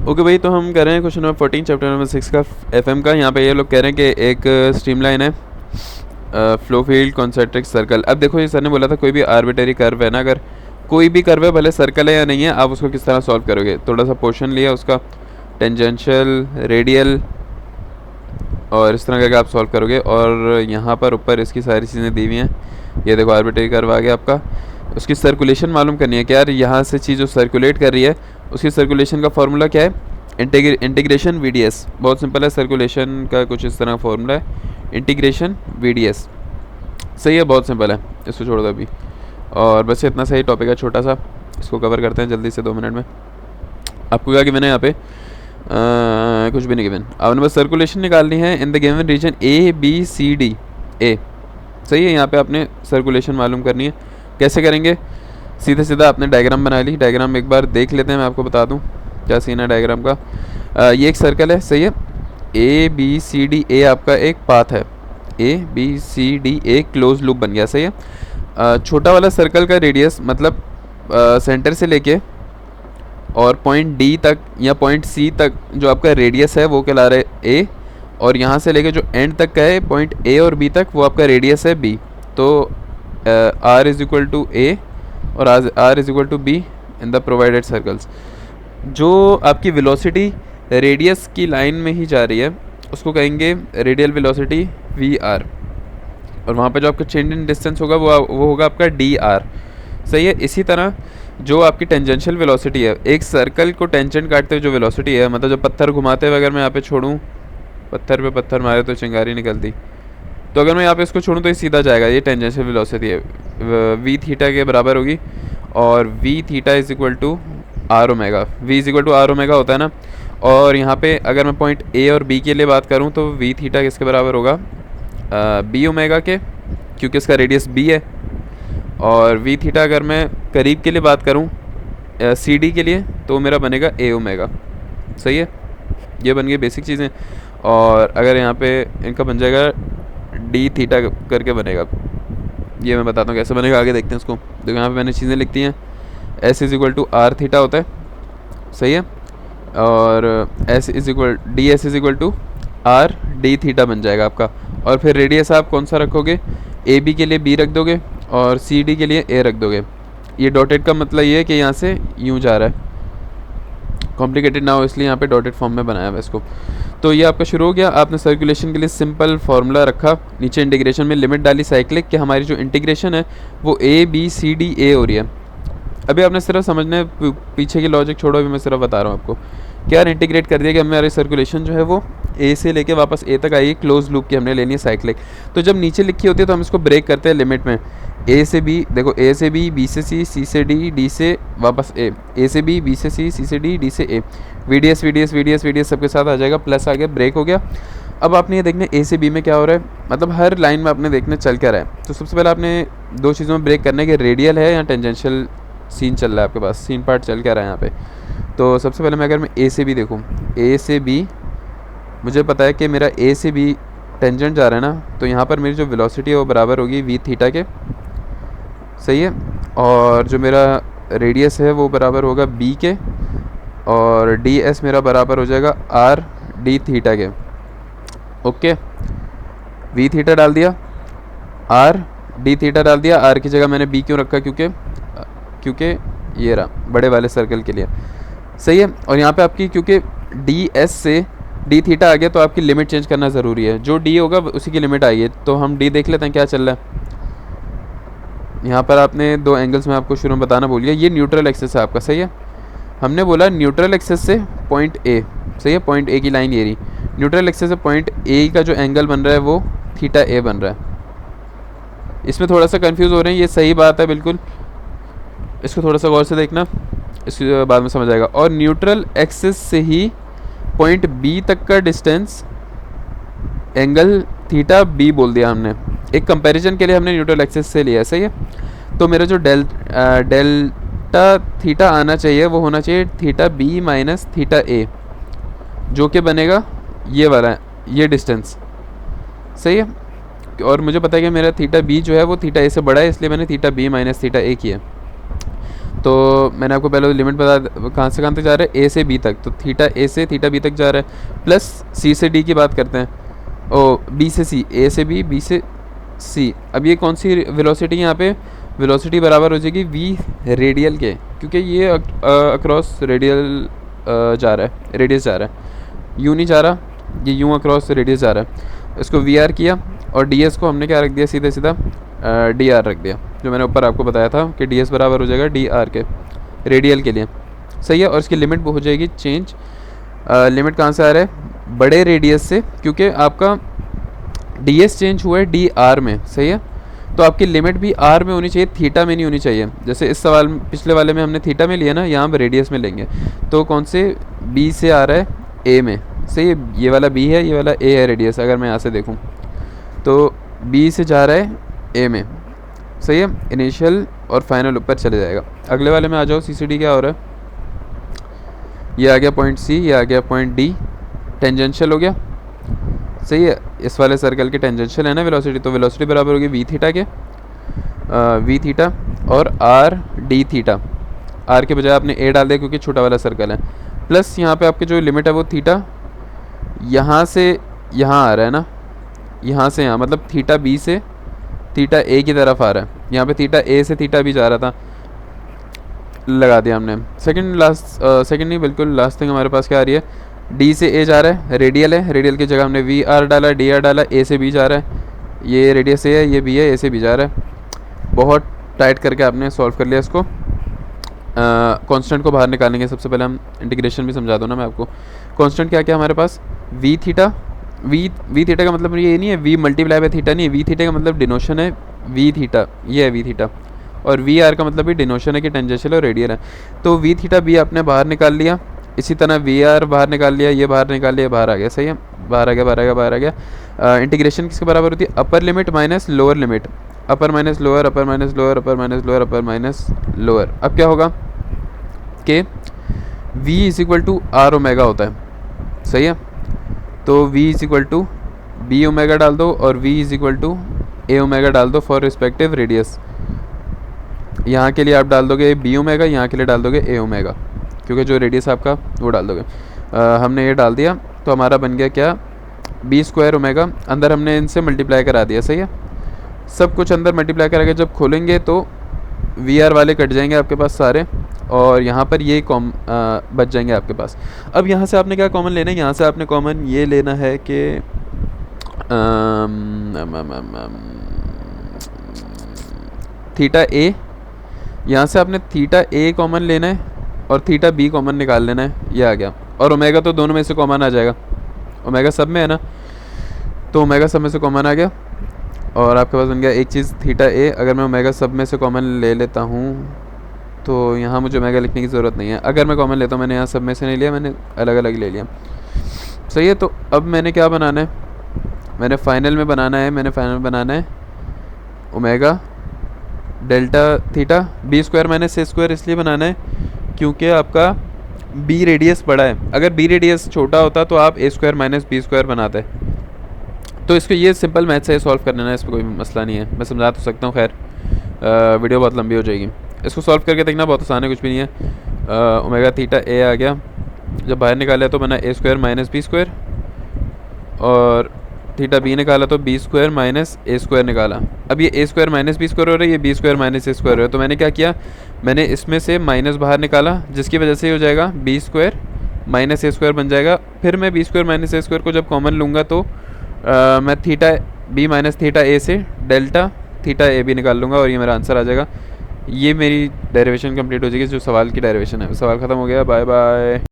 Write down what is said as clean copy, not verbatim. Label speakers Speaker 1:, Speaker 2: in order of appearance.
Speaker 1: Okay भाई, तो हम कर रहे हैं क्वेश्चन नंबर 14 चैप्टर नंबर 6 का एफएम का। यहाँ पे ये लोग कह रहे हैं कि एक स्ट्रीमलाइन है, फ्लो फील्ड कॉन्सेंट्रिक सर्कल। अब देखो, ये सर ने बोला था कोई भी आर्बिटरी कर्व है ना, अगर कोई भी कर्व है भले सर्कल है या नहीं है, आप उसको किस तरह सॉल्व करोगे। थोड़ा सा पोर्शन लिया उसका, टेंजेंशियल, रेडियल, और इस तरह करके आप सॉल्व करोगे। और यहाँ पर ऊपर इसकी सारी चीज़ें दी हुई हैं। ये देखो आर्बिट्रेरी कर्व आ गया आपका। उसकी सर्कुलेशन मालूम करनी है कि यार यहाँ से चीज़ जो सर्कुलेट कर रही है उसकी सर्कुलेशन का फार्मूला क्या है, इंटीग्रेशन वीडीएस। बहुत सिंपल है, सर्कुलेशन का कुछ इस तरह फार्मूला है, इंटीग्रेशन वीडीएस। सही है, बहुत सिंपल है, इसको छोड़ दो अभी। और बस इतना सही टॉपिक है छोटा सा, इसको कवर करते हैं जल्दी से 2 मिनट में। आपको क्या गिवन है यहाँ पे, कुछ भी नहीं गिवन। आपने बस सर्कुलेशन निकालनी है in the given region A B C D A. सही है, यहाँ पे आपने सर्कुलेशन मालूम करनी है। कैसे करेंगे, सीधा सीधा आपने डायग्राम बना ली। डायग्राम एक बार देख लेते हैं, मैं आपको बता दूँ क्या सीन है डायग्राम का। ये एक सर्कल है, सही है, ए बी सी डी ए आपका एक पाथ है, A B C D A close loop बन गया। सही है, छोटा वाला सर्कल का रेडियस मतलब सेंटर से लेके और पॉइंट डी तक या पॉइंट सी तक जो आपका रेडियस है वो कहला रहा है ए, और यहाँ से लेके जो एंड तक का है पॉइंट ए और बी तक, वो आपका रेडियस है बी। तो r is equal to a और r is equal to b in the provided circles. जो आपकी वेलोसिटी रेडियस की लाइन में ही जा रही है उसको कहेंगे रेडियल वेलोसिटी वी आर, और वहाँ पे जो आपका चेंज इन डिस्टेंस होगा वो होगा आपका डी आर। सही है, इसी तरह जो आपकी टेंजेंशियल वेलोसिटी है, एक सर्कल को टेंजेंट काटते हुए जो वेलोसिटी है, मतलब जो पत्थर घुमाते हुए अगर मैं यहाँ पे छोड़ूँ, पत्थर पे पत्थर मारे तो चिंगारी निकलती, तो अगर मैं यहाँ पे इसको छोड़ूँ तो ये सीधा जाएगा। ये टेंजेंशियल वेलोसिटी है, वी थीटा के बराबर होगी, और v theta is equal to are omega. V is equal to are omega होता है ना। और यहाँ पे अगर मैं पॉइंट ए और बी के लिए बात करूँ तो वी थीटा किसके बराबर होगा, बी ओमेगा के, क्योंकि इसका रेडियस बी है। और वी थीटा अगर मैं करीब के लिए बात करूँ सी डी के लिए तो मेरा बनेगा ए ओमेगा। सही है, ये बन गई बेसिक चीज़ें। और अगर यहाँ पे इनका बन जाएगा डी थीटा करके बनेगा, ये मैं बताता हूँ कैसे बनेगा, आगे देखते हैं इसको। तो यहाँ पे मैंने चीज़ें लिखती हैं, s is equal to r theta होता है, सही है, और s is equal d s is equal to r d theta बन जाएगा आपका। और फिर रेडियस आप कौन सा रखोगे, ए बी के लिए बी रख दोगे और सी डी के लिए ए रख दोगे। ये डॉटेड का मतलब ये है कि यहाँ से यूँ जा रहा है, कॉम्प्लिकेटेड ना हो इसलिए यहाँ पे डॉटेड फॉर्म में बनाया हुआ है इसको। तो ये आपका शुरू हो गया, आपने सर्कुलेशन के लिए सिंपल फार्मूला रखा, नीचे इंटीग्रेशन में लिमिट डाली साइक्लिक कि हमारी जो इंटीग्रेशन है वो ए बी सी डी ए हो रही है। अभी आपने सिर्फ समझना है, पीछे की लॉजिक छोड़ो, अभी मैं सिर्फ बता रहा हूँ आपको। क्या इंटीग्रेट कर दिया कि हमारी सर्कुलेशन जो है वो ए से लेके वापस ए तक आई है, क्लोज लूप की हमने लेनी है साइक्लिक। तो जब नीचे लिखी होती है तो हम इसको ब्रेक करते हैं लिमिट में, ए से बी, देखो ए से बी से सी से डी से वापस ए से बी से सी से डी से ए, वीडीएस वीडीएस वीडीएस वीडीएस सबके साथ आ जाएगा, प्लस आ गया, ब्रेक हो गया। अब आपने ये देखना ए से बी में क्या हो रहा है, मतलब हर लाइन में आपने देखना चल क्या रहा है। तो सबसे पहले आपने 2 चीज़ों में ब्रेक करना है कि रेडियल है या टेंजेंशियल सीन चल रहा है आपके पास, सीन पार्ट चल क्या रहा है यहाँ पे। तो सबसे पहले मैं अगर मैं ए से बी देखूँ, ए से बी मुझे पता है कि मेरा ए से बी टेंजेंट जा रहा है ना, तो यहाँ पर मेरी जो वेलोसिटी है वो बराबर होगी वी थीटा के, सही है, और जो मेरा रेडियस है वो बराबर होगा बी के, और डी एस मेरा बराबर हो जाएगा आर डी थीटा के। ओके, वी थीटा डाल दिया, आर डी थीटा डाल दिया, आर की जगह मैंने बी क्यों रखा, क्योंकि ये रहा बड़े वाले सर्कल के लिए, सही है। और यहाँ पे आपकी क्योंकि डी एस से डी थीटा आ गया तो आपकी लिमिट चेंज करना ज़रूरी है, जो डी होगा उसी की लिमिट आई है। तो हम डी देख लेते हैं क्या चल रहा है। यहाँ पर आपने 2 एंगल्स में आपको शुरू में बताना भूल गया, ये न्यूट्रल एक्सिस है आपका, सही है। हमने बोला न्यूट्रल एक्सिस से पॉइंट ए, सही है, पॉइंट ए की लाइन ये रही, न्यूट्रल एक्सिस से पॉइंट ए का जो एंगल बन रहा है वो थीटा ए बन रहा है। इसमें थोड़ा सा कंफ्यूज हो रहे हैं, ये सही बात है बिल्कुल, इसको थोड़ा सा गौर से देखना, इसके बाद में समझ आएगा। और न्यूट्रल एक्सिस से ही पॉइंट बी तक का डिस्टेंस एंगल थीटा बी बोल दिया हमने, एक कंपैरिजन के लिए हमने न्यूट्रल एक्सिस से लिया, सही है। तो मेरा जो डेल्टा थीटा आना चाहिए वो होना चाहिए थीटा बी माइनस थीटा ए, जो कि बनेगा ये वाला, ये डिस्टेंस, सही है। और मुझे पता है कि मेरा थीटा बी जो है वो थीटा ए से बड़ा है, इसलिए मैंने थीटा बी माइनस थीटा ए किया। तो मैंने आपको पहले लिमिट बता कहाँ से कहाँ तक जा रहा है, ए से बी तक, तो थीटा ए से थीटा बी तक जा रहा है, प्लस सी से डी की बात करते हैं, ओ बी से सी, ए से बी, बी से सी। अब ये कौन सी वेलोसिटी यहाँ पे, वेलोसिटी बराबर हो जाएगी वी रेडियल के, क्योंकि ये अक्रॉस रेडियल जा रहा है, रेडियस जा रहा है, यूँ नहीं जा रहा, ये यूँ अक्रॉस रेडियस जा रहा है। इसको वी आर किया और डी एस को हमने क्या रख दिया, सीधे सीधा डी आर रख दिया, जो मैंने ऊपर आपको बताया था कि डी एस बराबर हो जाएगा डी आर के, रेडियल के लिए। सही है, और इसकी लिमिट हो जाएगी चेंज, लिमिट कहाँ से आ रहा है, बड़े रेडियस से, क्योंकि आपका डी एस चेंज हुआ है डी आर में। सही है, तो आपकी लिमिट भी आर में होनी चाहिए, थीटा में नहीं होनी चाहिए। जैसे इस सवाल पिछले वाले में हमने थीटा में लिया ना, यहाँ पर रेडियस में लेंगे, तो कौन से बी से आ रहा है ए में। सही है, ये वाला बी है, ये वाला ए है रेडियस, अगर मैं यहाँ से देखूँ तो बी से जा रहा है ए में। सही है, इनिशियल और फाइनल ऊपर चले जाएगा। अगले वाले में आ जाओ, सी सी डी क्या हो रहा है, ये आ गया पॉइंट सी, ये आ गया पॉइंट डी, टेंजेंशियल हो गया। सही है, इस वाले सर्कल के टेंजेंशियल है ना वेलोसिटी, तो वेलोसिटी बराबर होगी वी थीटा के, वी थीटा और आर डी थीटा, आर के बजाय आपने ए डाल दिया क्योंकि छोटा वाला सर्कल है, प्लस यहाँ पे आपकी जो लिमिट है वो थीटा यहाँ से यहाँ आ रहा है ना, यहाँ से यहाँ, मतलब थीटा बी से थीटा ए की तरफ आ रहा है, यहाँ पे थीटा ए से थीटा बी जा रहा था, लगा दिया हमने। सेकंड लास्ट, सेकंड नहीं बिल्कुल लास्ट थिंग हमारे पास क्या आ रही है, डी से ए जा रहा है, रेडियल है, रेडियल की जगह हमने वी आर डाला, डी आर डाला, ए से बी जा रहा है, ये रेडियस ए है, ये बी है, ए से बी जा रहा है। बहुत टाइट करके आपने सॉल्व कर लिया इसको। कांस्टेंट को बाहर निकालेंगे, सबसे पहले हम इंटीग्रेशन भी समझा दो ना मैं आपको। कांस्टेंट क्या क्या हमारे पास, वी थीटा, वी थीटा का मतलब ये नहीं है वी मल्टीप्लाई बाय थीटा नहीं है, वी थीटा का मतलब डिनोशन है वी थीटा, ये है वी थीटा, और वी आर का मतलब भी डिनोशन है कि टेंजेंशियल और रेडियल है। तो वी थीटा बी आपने बाहर निकाल लिया, इसी तरह वी आर बाहर निकाल लिया, ये बाहर निकाल लिया, बाहर आ गया। सही है, बाहर आ गया, बाहर आ गया, बाहर आ गया। इंटीग्रेशन किसके बराबर होती है, upper limit minus lower limit, upper minus lower, upper minus lower, upper minus lower, upper minus lower. अब क्या होगा कि v is equal to are omega होता है। सही है, तो v is equal to B omega डाल दो और v is equal to A omega डाल दो फॉर रिस्पेक्टिव रेडियस। यहाँ के लिए आप डाल दोगे बी ओमेगा, यहाँ के लिए डाल दोगे ए ओमेगा, क्योंकि जो रेडियस आपका वो डाल दोगे। हमने ये डाल दिया तो हमारा बन गया क्या, बी स्क्वायर ओमेगा, अंदर हमने इनसे मल्टीप्लाई करा दिया। सही है, सब कुछ अंदर मल्टीप्लाई करा के जब खोलेंगे तो वी आर वाले कट जाएंगे आपके पास सारे, और यहाँ पर ये बच जाएंगे आपके पास। अब यहाँ से आपने क्या कॉमन लेना है, यहाँ से आपने कॉमन ये लेना है कि थीटा ए, यहाँ से आपने थीटा ए कॉमन लेना है और थीटा बी कॉमन निकाल लेना है, ये आ गया। और ओमेगा तो दोनों में से कॉमन आ जाएगा, ओमेगा सब में है ना, तो ओमेगा सब में से कॉमन आ गया और आपके पास बन गया एक चीज़ थीटा ए। अगर मैं ओमेगा सब में से कॉमन ले लेता हूँ तो यहाँ मुझे ओमेगा लिखने की ज़रूरत नहीं है। अगर मैं कॉमन लेता हूँ, मैंने यहाँ सब में से नहीं लिया, मैंने अलग अलग ले लिया। सही है, तो अब मैंने क्या बनाना है, मैंने फाइनल में बनाना है, मैंने फाइनल में बनाना है omega delta theta B square minus A square, इसलिए बनाना है क्योंकि आपका बी रेडियस बड़ा है। अगर बी रेडियस छोटा होता तो आप ए स्क्वायर माइनस बी स्क्वायर बनाते। तो इसको ये सिंपल मैथ से सॉल्व कर लेना है, इस पर कोई मसला नहीं है, मैं समझा तो सकता हूँ। खैर वीडियो बहुत लंबी हो जाएगी, इसको सॉल्व करके देखना, बहुत आसान है, कुछ भी नहीं है। ओमेगा थीटा ए आ गया, जब बाहर निकाला तो बना ए स्क्वायर माइनस बी स्क्वायर, और थीटा बी निकाला तो B square minus A square निकाला। अब ये ए स्क्वायर माइनस बी स्क्वायर हो रहा है, ये B square minus A square हो रहा है, तो मैंने क्या किया, मैंने इसमें से माइनस बाहर निकाला, जिसकी वजह से हो जाएगा B square minus A square बन जाएगा। फिर मैं B square minus A square को जब कॉमन लूँगा तो मैं थीटा बी माइनस थीटा ए से डेल्टा थीटा ए भी निकाल लूँगा और ये मेरा आंसर आ जाएगा। ये मेरी डेरिवेशन कंप्लीट हो जाएगी, जो सवाल की डेरिवेशन है। सवाल ख़त्म हो गया, बाय बाय।